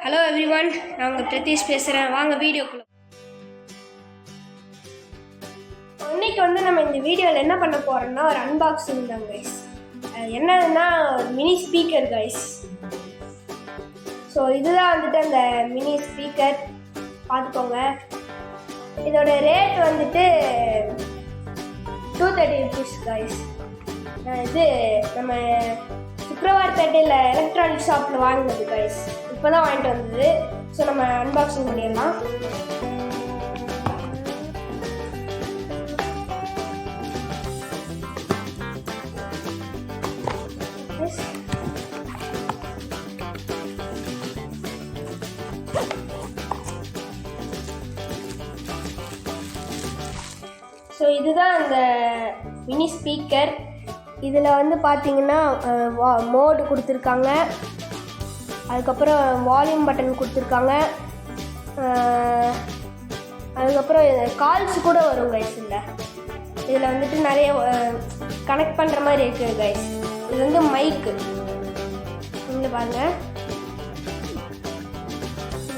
Hello everyone, நான் உங்கள் பிரதீஷ் பேசுகிறேன். வாங்க வீடியோக்குள்ள. இன்னைக்கு நம்ம இந்த வீடியோவில் என்ன பண்ண போகிறோம்னா ஒரு அன்பாக்சிங் தான் கைஸ். என்னதுன்னா ஒரு மினி ஸ்பீக்கர் கைஸ். ஸோ இதுதான் அந்த மினி ஸ்பீக்கர் பார்த்துக்கோங்க. இதோட ரேட் 230 rupees கைஸ். இது நம்ம சுக்ரவார்பேட்டையில் எலக்ட்ரானிக் ஷாப்பில் வாங்கினது கைஸ். இப்போ தான் வாங்கிட்டு வந்தது. ஸோ நம்ம அன்பாக்சிங் பண்ணிடலாம். ஸோ இதுதான் அந்த மினி ஸ்பீக்கர். இதில் பார்த்தீங்கன்னா மோடு கொடுத்துருக்காங்க, அதுக்கப்புறம் வால்யூம் பட்டன் கொடுத்துருக்காங்க, அதுக்கப்புறம் கால்ஸ் கூட வரும் கைஸ். இதில் நிறைய கனெக்ட் பண்ணுற மாதிரி இருக்குது கைஸ். இது மைக்கு இங்கே பாருங்கள்.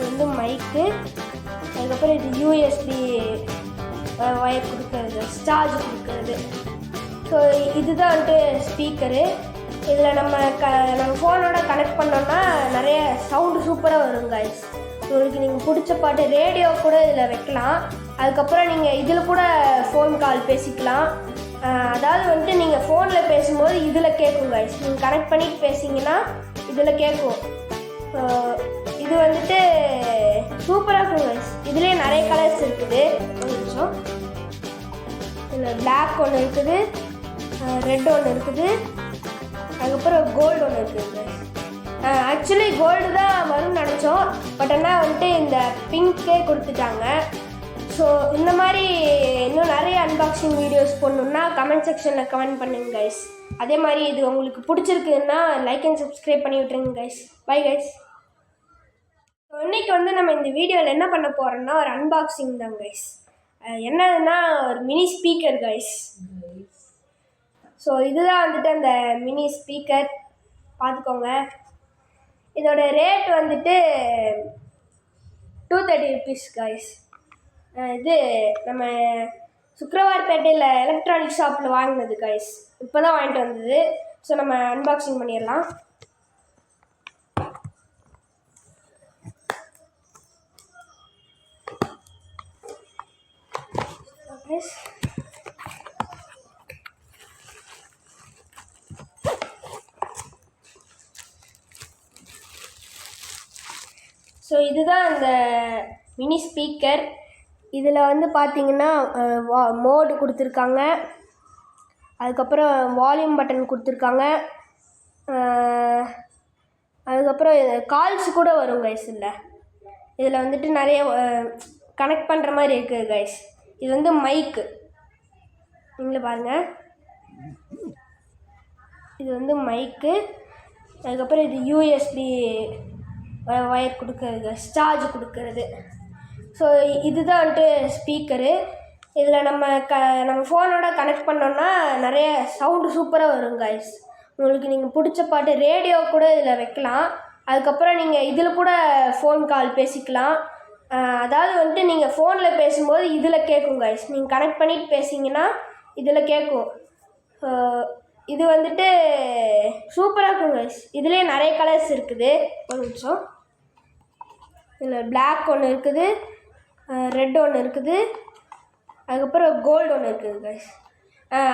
இது மைக்கு, அதுக்கப்புறம் இது யூஎஸ்பி ஒயர் கொடுக்கறது, சார்ஜ் கொடுக்கறது. ஸோ இதுதான் ஸ்பீக்கரு. இதில் நம்ம ஃபோனோட கனெக்ட் பண்ணோம்னா நிறைய சவுண்டு சூப்பராக வரும் கைஸ். உங்களுக்கு நீங்கள் பிடிச்ச பாட்டு ரேடியோ கூட இதில் வைக்கலாம். அதுக்கப்புறம் நீங்கள் இதில் கூட ஃபோன் கால் பேசிக்கலாம். அதாவது நீங்கள் ஃபோனில் பேசும்போது இதில் கேட்கும் கைஸ். நீங்கள் கனெக்ட் பண்ணிட்டு பேசிங்கன்னா இதில் கேட்கும். இது சூப்பராக இருக்கும் கைஸ். இதுலேயே நிறைய கலர்ஸ் இருக்குது. ஒரு நிமிஷம். இதில் பிளாக் ஒன்று இருக்குது, ரெட் ஒன்று இருக்குது, அதுக்கப்புறம் கோல்டு ஒன்று இருக்குது. ஆக்சுவலி கோல்டு தான் வரும்னு நினச்சோம், பட் ஆனால் இந்த பிங்கே கொடுத்துட்டாங்க. ஸோ இந்த மாதிரி இன்னும் நிறைய அன்பாக்சிங் வீடியோஸ் போடணுன்னா கமெண்ட் செக்ஷனில் கமெண்ட் பண்ணுங்க கைஸ். அதே மாதிரி இது உங்களுக்கு பிடிச்சிருக்குன்னா லைக் அண்ட் சப்ஸ்கிரைப் பண்ணி விட்டுருங்க கைஸ். Bye guys. இன்னைக்கு நம்ம இந்த வீடியோவில் என்ன பண்ண போகிறோம்னா ஒரு அன்பாக்சிங் தான் கைஸ். என்னதுன்னா ஒரு மினி ஸ்பீக்கர் கைஸ். ஸோ இதுதான் அந்த மினி ஸ்பீக்கர் பார்த்துக்கோங்க. இதோட ரேட் 230 rupees கைஸ். இது நம்ம சுக்ரவார்பேட்டையில் எலக்ட்ரானிக் ஷாப்பில் வாங்கினது கைஸ். இப்போ தான் வாங்கிட்டு வந்தது. ஸோ நம்ம அன்பாக்சிங் பண்ணிடலாம். ஸோ இதுதான் அந்த மினி ஸ்பீக்கர். இதில் பார்த்தீங்கன்னா மோடு கொடுத்துருக்காங்க, அதுக்கப்புறம் வால்யூம் பட்டன் கொடுத்துருக்காங்க, அதுக்கப்புறம் கால்ஸ் கூட வரும் கைஸ். இதில் நிறைய கனெக்ட் பண்ணுற மாதிரி இருக்குது கைஸ். இது மைக்கு இங்கே பாருங்கள். இது மைக்கு, அதுக்கப்புறம் இது யூஎஸ்பி ஒயர் கொடுக்கறது, சார்ஜ் கொடுக்கறது. ஸோ இதுதான் ஸ்பீக்கரு. இதில் நம்ம ஃபோனோட கனெக்ட் பண்ணோம்னா நிறைய சவுண்டு சூப்பராக வரும் கைஸ். உங்களுக்கு நீங்கள் பிடிச்ச பாட்டு ரேடியோ கூட இதில் வைக்கலாம். அதுக்கப்புறம் நீங்கள் இதில் கூட ஃபோன் கால் பேசிக்கலாம். அதாவது நீங்கள் ஃபோனில் பேசும்போது இதில் கேட்கும் கைஸ். நீங்கள் கனெக்ட் பண்ணிட்டு பேசிங்கன்னா இதில் கேட்கும். இது சூப்பராக இருக்கும் கைஸ். இதுலேயே நிறைய கலர்ஸ் இருக்குது. ஒரு நிமிஷம். இதில் பிளாக் ஒன்று இருக்குது, ரெட் ஒன்று இருக்குது, அதுக்கப்புறம் கோல்டு ஒன்று இருக்குது கைஸ்.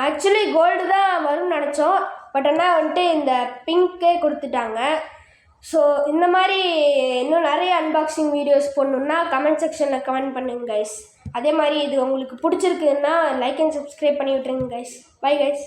ஆக்சுவலி கோல்டு தான் வரும்னு நினச்சோம், பட் ஆனால் இந்த பிங்கே கொடுத்துட்டாங்க. ஸோ இந்த மாதிரி இன்னும் நிறைய அன்பாக்சிங் வீடியோஸ் போடணுன்னா கமெண்ட் செக்ஷனில் கமெண்ட் பண்ணுங்க கைஸ். அதே மாதிரி இது உங்களுக்கு பிடிச்சிருக்குன்னா லைக் அண்ட் சப்ஸ்கிரைப் பண்ணி விட்டுருங்க கைஸ். Bye guys.